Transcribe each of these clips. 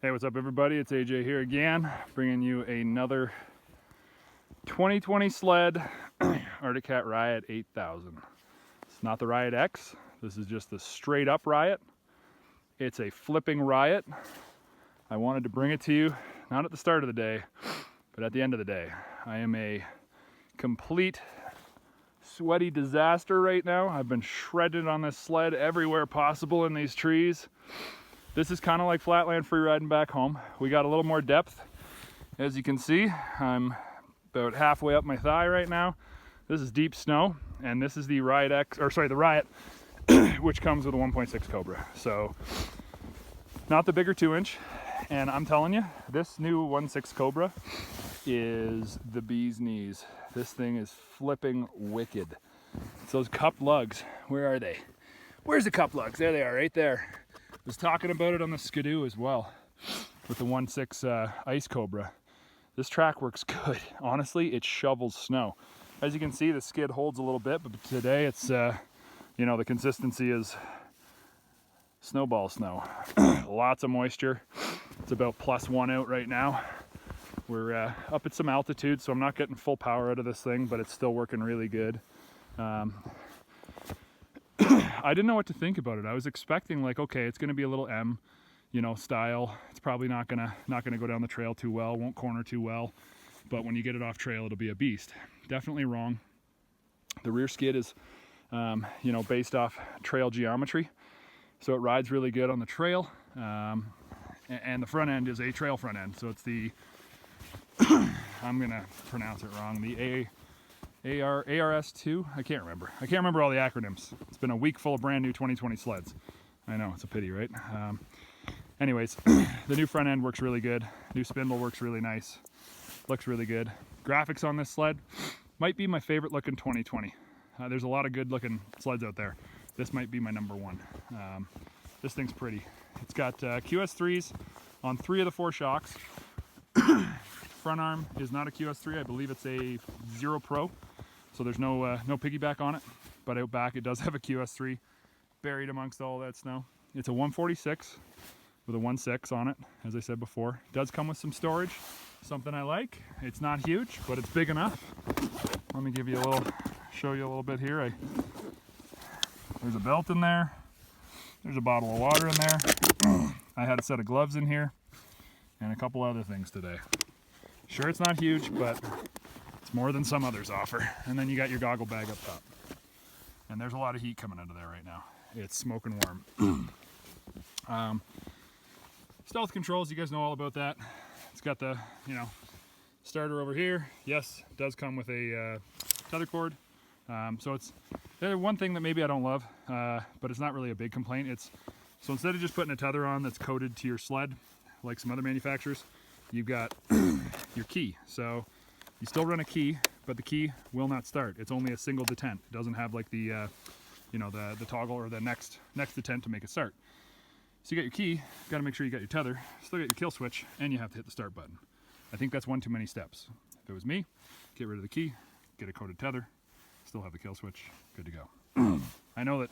Hey, what's up everybody? It's AJ here again, bringing you another 2020 sled Arctic Cat Riot 8000. It's not the Riot X, this is just the straight up Riot. It's a flipping Riot. I wanted to bring it to you, not at the start of the day, but at the end of the day. I am a complete sweaty disaster right now. I've been shredded on this sled everywhere possible in these trees. This is kind of like flatland free riding back home. We got a little more depth. As you can see, I'm about halfway up my thigh right now. This is deep snow, and this is the Riot X, or sorry, the Riot, which comes with a 1.6 Cobra. So, not the bigger 2-inch. And I'm telling you, this new 1.6 Cobra is the bee's knees. This thing is flipping wicked. It's those cup lugs. Where are they? Where's the cup lugs? There they are, right there. Was talking about it on the Skidoo as well with the 1.6 Ice Cobra. This track works good. Honestly, it shovels snow. As you can see, the skid holds a little bit, but today it's, you know, the consistency is snowball snow. Lots of moisture. It's about +1 out right now. We're up at some altitude, so I'm not getting full power out of this thing, but it's still working really good. I didn't know what to think about it. I was expecting like, okay, it's going to be a little M, you know, style. It's probably not gonna go down the trail too well, won't corner too well, but when you get it off trail, it'll be a beast. Definitely wrong. The rear skid is, you know, based off trail geometry, so it rides really good on the trail, and the front end is a trail front end. So it's the, I'm gonna pronounce it wrong, the ARS2? I can't remember all the acronyms. It's been a week full of brand new 2020 sleds. I know, it's a pity, right? Anyways, the new front end works really good. New spindle works really nice. Looks really good. Graphics on this sled might be my favorite looking 2020. There's a lot of good looking sleds out there. This might be my number one. This thing's pretty. It's got QS3s on 3 of the 4 shocks. Front arm is not a QS3. I believe it's a 0 Pro. So there's no piggyback on it, but out back it does have a QS3 buried amongst all that snow. It's a 146 with a 1.6 on it, as I said before. It does come with some storage, something I like. It's not huge, but it's big enough. Let me show you a little bit here. There's a belt in there. There's a bottle of water in there. I had a set of gloves in here and a couple other things today. Sure, it's not huge, but it's more than some others offer. And then you got your goggle bag up top. And there's a lot of heat coming into there right now. It's smoking warm. Stealth controls, you guys know all about that. It's got the, you know, starter over here. Yes, it does come with a tether cord. So it's one thing that maybe I don't love, but it's not really a big complaint. So instead of just putting a tether on that's coded to your sled, like some other manufacturers, you've got your key. So you still run a key, but the key will not start. It's only a single detent. It doesn't have like the, you know, the toggle or the next detent to make it start. So you got your key, got to make sure you got your tether, still got your kill switch, and you have to hit the start button. I think that's one too many steps. If it was me, get rid of the key, get a coded tether, still have the kill switch, good to go. I know that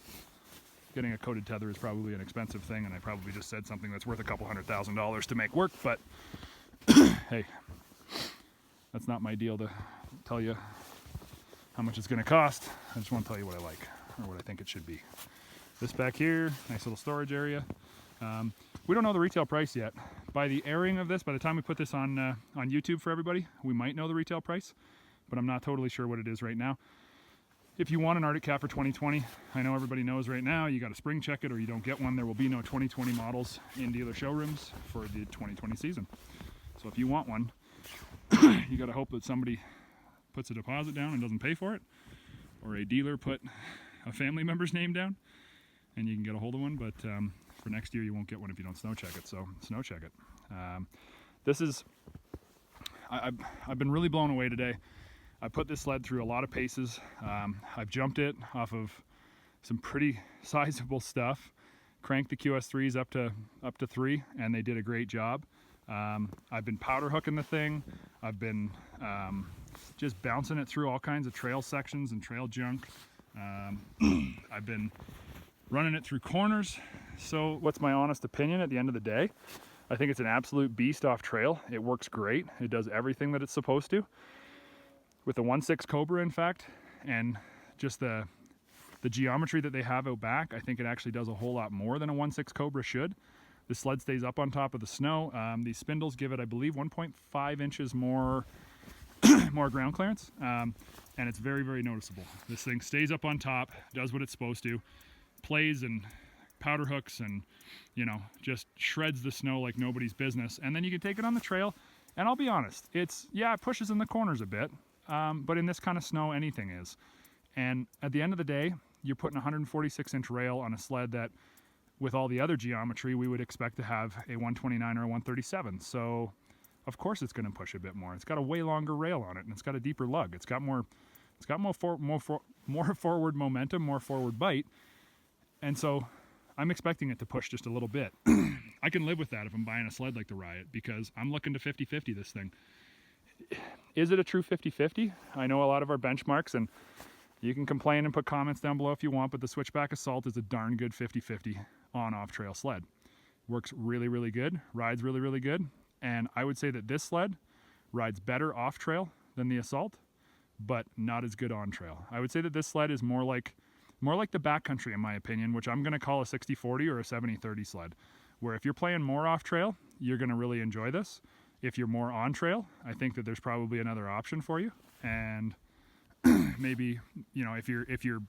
getting a coded tether is probably an expensive thing, and I probably just said something that's worth a couple $100,000 to make work, but hey, that's not my deal to tell you how much it's going to cost. I just want to tell you what I like, or what I think it should be. This back here, nice little storage area. We don't know the retail price yet. By the airing of this, by the time we put this on YouTube for everybody, we might know the retail price, but I'm not totally sure what it is right now. If you want an Arctic Cat for 2020, I know everybody knows right now you got to spring check it or you don't get one. There will be no 2020 models in dealer showrooms for the 2020 season. So if you want one, you got to hope that somebody puts a deposit down and doesn't pay for it, or a dealer put a family member's name down and you can get a hold of one. But for next year you won't get one if you don't snow check it. So snow check it. This is, I've been really blown away today. I put this sled through a lot of paces. I've jumped it off of some pretty sizable stuff, cranked the QS3s up to 3, and they did a great job. I've been powder hooking the thing. I've been just bouncing it through all kinds of trail sections and trail junk. I've been running it through corners. So what's my honest opinion at the end of the day? I think it's an absolute beast off trail. It works great. It does everything that it's supposed to. With the 1.6 Cobra, in fact, and just the geometry that they have out back, I think it actually does a whole lot more than a 1.6 Cobra should. The sled stays up on top of the snow. These spindles give it, I believe, 1.5 inches more more ground clearance, and it's very, very noticeable. This thing stays up on top, does what it's supposed to, plays and powder hooks and, you know, just shreds the snow like nobody's business. And then you can take it on the trail, and I'll be honest, it pushes in the corners a bit, but in this kind of snow, anything is. And at the end of the day, you're putting a 146-inch rail on a sled that, with all the other geometry, we would expect to have a 129 or a 137. So of course it's going to push a bit more. It's got a way longer rail on it, and it's got a deeper lug. It's got more forward momentum, more forward bite. And so I'm expecting it to push just a little bit. I can live with that if I'm buying a sled like the Riot, because I'm looking to 50-50 this thing. Is it a true 50-50? I know a lot of our benchmarks, and you can complain and put comments down below if you want, but the Switchback Assault is a darn good 50-50 on-off trail sled. Works really, really good, rides really, really good, and I would say that this sled rides better off trail than the Assault, but not as good on trail. I would say that this sled is more like the backcountry, in my opinion, which I'm going to call a 60-40 or a 70-30 sled, where if you're playing more off trail, you're going to really enjoy this. If you're more on trail, I think that there's probably another option for you. And maybe, you know, if you're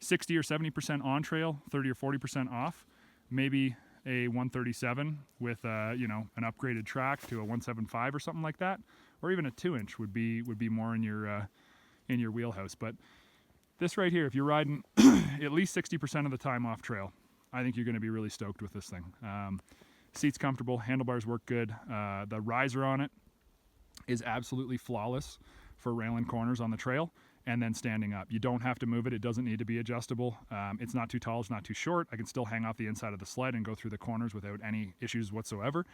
60 or 70% on trail, 30 or 40% off, maybe a 137 with you know, an upgraded track to a 175 or something like that, or even a 2-inch would be more in your wheelhouse. But this right here, if you're riding at least 60% of the time off trail, I think you're going to be really stoked with this thing. Seat's comfortable, handlebars work good. The riser on it is absolutely flawless for railing corners on the trail and then standing up. You don't have to move it. It doesn't need to be adjustable. It's not too tall, it's not too short. I can still hang off the inside of the sled and go through the corners without any issues whatsoever.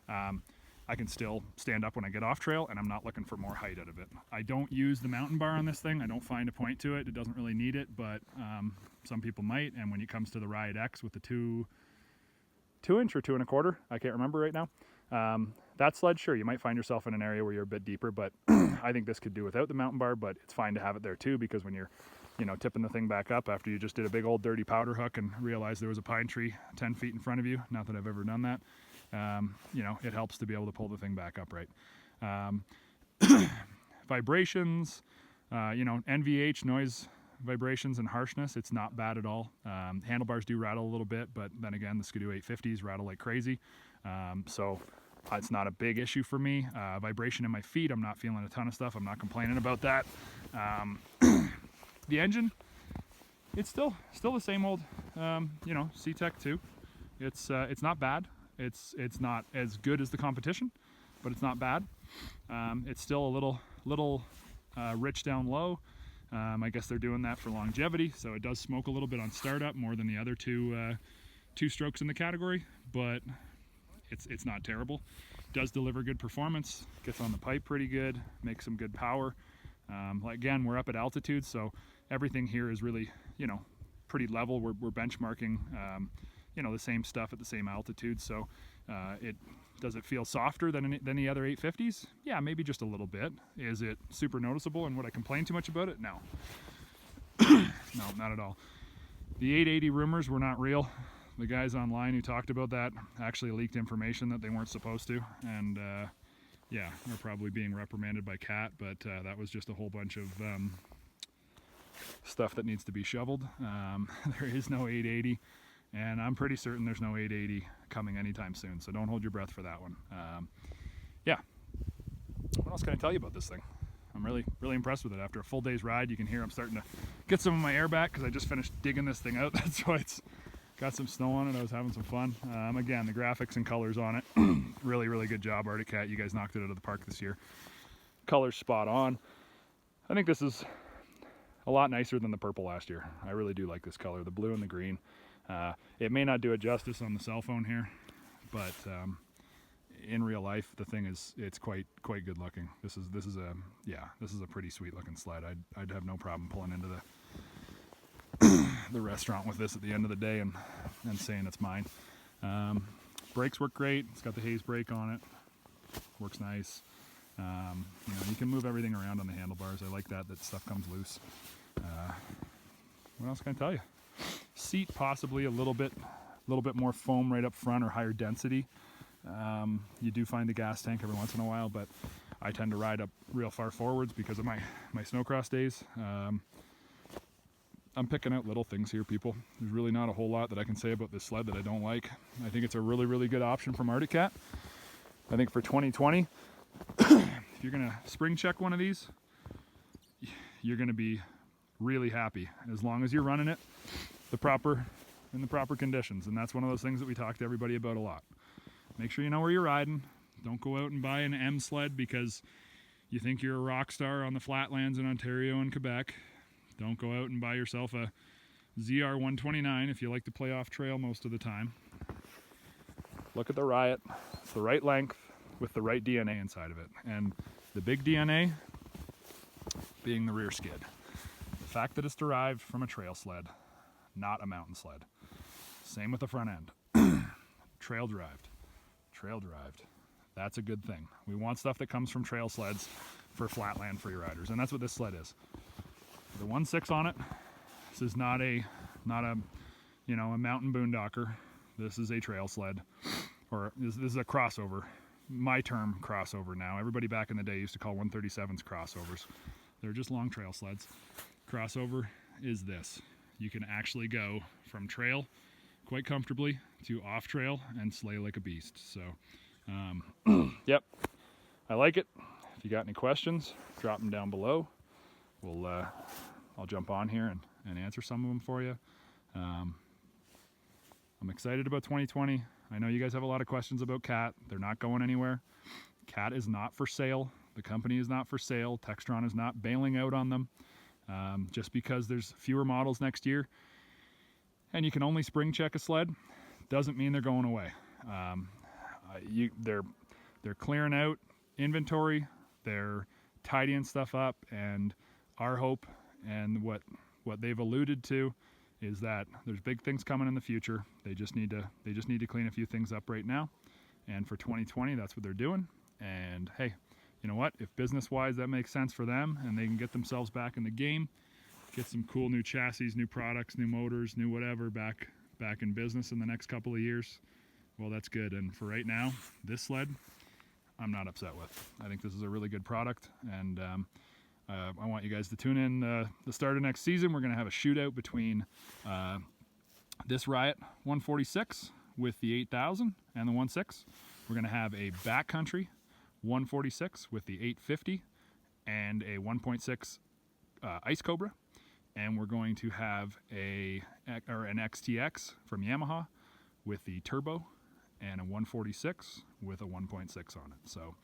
I can still stand up when I get off trail, and I'm not looking for more height out of it. I don't use the mountain bar on this thing. I don't find a point to it. It doesn't really need it, but some people might. And when it comes to the Riot X with the 2-inch or 2 1/4, I can't remember right now. That sled, sure, you might find yourself in an area where you're a bit deeper, but I think this could do without the mountain bar, but it's fine to have it there too, because when you're, you know, tipping the thing back up after you just did a big old dirty powder hook and realized there was a pine tree 10 feet in front of you, not that I've ever done that, you know, it helps to be able to pull the thing back upright. Vibrations, you know, NVH, noise, vibrations and harshness, it's not bad at all. Handlebars do rattle a little bit, but then again, the Skidoo 850s rattle like crazy. So it's not a big issue for me. Vibration in my feet, I'm not feeling a ton of stuff. I'm not complaining about that. The engine, it's still the same old, you know, C-Tech 2. It's not bad. It's not as good as the competition, but it's not bad. It's still a little rich down low. I guess they're doing that for longevity, so it does smoke a little bit on startup more than the other two strokes in the category, but it's not terrible. Does deliver good performance, gets on the pipe pretty good, makes some good power. Again, we're up at altitude, so everything here is really, you know, pretty level. We're benchmarking, you know, the same stuff at the same altitude, so does it feel softer than the other 850s? Yeah, maybe just a little bit. Is it super noticeable, and would I complain too much about it? No. No, not at all. The 880 rumors were not real. The guys online who talked about that actually leaked information that they weren't supposed to, and yeah, they're probably being reprimanded by Cat, but that was just a whole bunch of stuff that needs to be shoveled. There is no 880, and I'm pretty certain there's no 880 coming anytime soon, so don't hold your breath for that one. Yeah, what else can I tell you about this thing? I'm really impressed with it. After a full day's ride, you can hear I'm starting to get some of my air back because I just finished digging this thing out. That's why it's got some snow on it. I was having some fun. Again, the graphics and colors on it, really good job, Arctic Cat. You guys knocked it out of the park this year. Colors spot on. I think this is a lot nicer than the purple last year. I really do like this color, the blue and the green. It may not do it justice on the cell phone here, but in real life, the thing it's quite good looking. This is a pretty sweet looking sled. I'd have no problem pulling into the restaurant with this at the end of the day and saying it's mine. Brakes work great. It's got the Hayes brake on it. Works nice. You know, you can move everything around on the handlebars. I like that stuff comes loose. What else can I tell you? Seat possibly a little bit more foam right up front or higher density. You do find the gas tank every once in a while, but I tend to ride up real far forwards because of my snowcross days. I'm picking out little things here, people. There's really not a whole lot that I can say about this sled that I don't like. I think it's a really, really good option from Arctic Cat. I think for 2020, if you're gonna spring check one of these, you're gonna be really happy as long as you're running it in the proper conditions. And that's one of those things that we talk to everybody about a lot. Make sure you know where you're riding. Don't go out and buy an M sled because you think you're a rock star on the flatlands in Ontario and Quebec. Don't go out and buy yourself a ZR 129 if you like to play off trail most of the time. Look at the Riot. It's the right length with the right DNA inside of it. And the big DNA being the rear skid. The fact that it's derived from a trail sled, not a mountain sled. Same with the front end. Trail derived. That's a good thing. We want stuff that comes from trail sleds for flatland free riders, and that's what this sled is. The 1.6 on it. This is not a you know, a mountain boondocker. This is a trail sled, or this is a crossover. My term, crossover now. Everybody back in the day used to call 137s crossovers. They're just long trail sleds. Crossover is this. You can actually go from trail quite comfortably to off trail and slay like a beast. So, yep, I like it. If you got any questions, drop them down below. I'll jump on here and answer some of them for you. I'm excited about 2020. I know you guys have a lot of questions about Cat. They're not going anywhere. Cat is not for sale. The company is not for sale. Textron is not bailing out on them. Just because there's fewer models next year and you can only spring check a sled doesn't mean they're going away. They're clearing out inventory. They're tidying stuff up, and our hope and what they've alluded to is that there's big things coming in the future. They just need to clean a few things up right now, and for 2020 that's what they're doing. And hey, you know what, if business wise that makes sense for them and they can get themselves back in the game, get some cool new chassis, new products, new motors, new whatever back in business in the next couple of years, well, that's good. And for right now, this sled I'm not upset with. I think this is a really good product, and I want you guys to tune in the start of next season. We're going to have a shootout between this Riot 146 with the 8000 and the 1.6. We're going to have a backcountry 146 with the 850 and a 1.6 Ice Cobra, and we're going to have an XTX from Yamaha with the turbo and a 146 with a 1.6 on it. So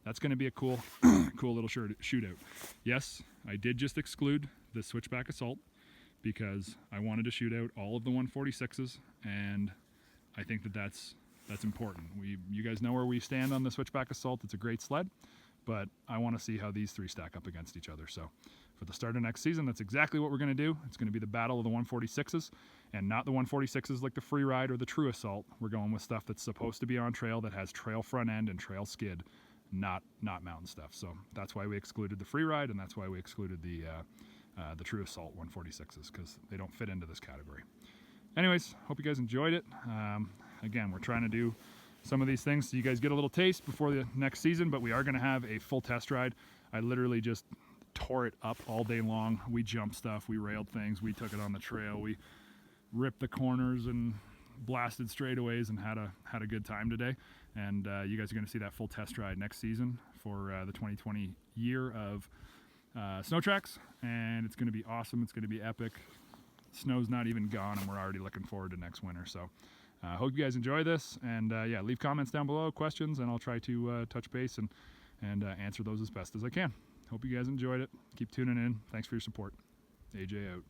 that's going to be a cool little shootout. Yes, I did just exclude the Switchback Assault because I wanted to shoot out all of the 146s, and I think that's important. You guys know where we stand on the Switchback Assault. It's a great sled, but I want to see how these three stack up against each other. So for the start of next season, that's exactly what we're going to do. It's going to be the battle of the 146s, and not the 146s like the Free Ride or the True Assault. We're going with stuff that's supposed to be on trail, that has trail front end and trail skid, not mountain stuff. So that's why we excluded the Free Ride, and that's why we excluded the True Assault 146s, because they don't fit into this category. Anyways, hope you guys enjoyed it. Again, we're trying to do some of these things so you guys get a little taste before the next season, but we are going to have a full test ride. I literally just tore it up all day long. We jumped stuff, we railed things, we took it on the trail, we ripped the corners and blasted straightaways and had a good time today. And you guys are going to see that full test ride next season for the 2020 year of snow tracks, and it's going to be awesome. It's going to be epic. Snow's not even gone, and we're already looking forward to next winter. So hope you guys enjoy this, and yeah, leave comments down below, questions, and I'll try to touch base and answer those as best as I can. Hope you guys enjoyed it. Keep tuning in. Thanks for your support. AJ out.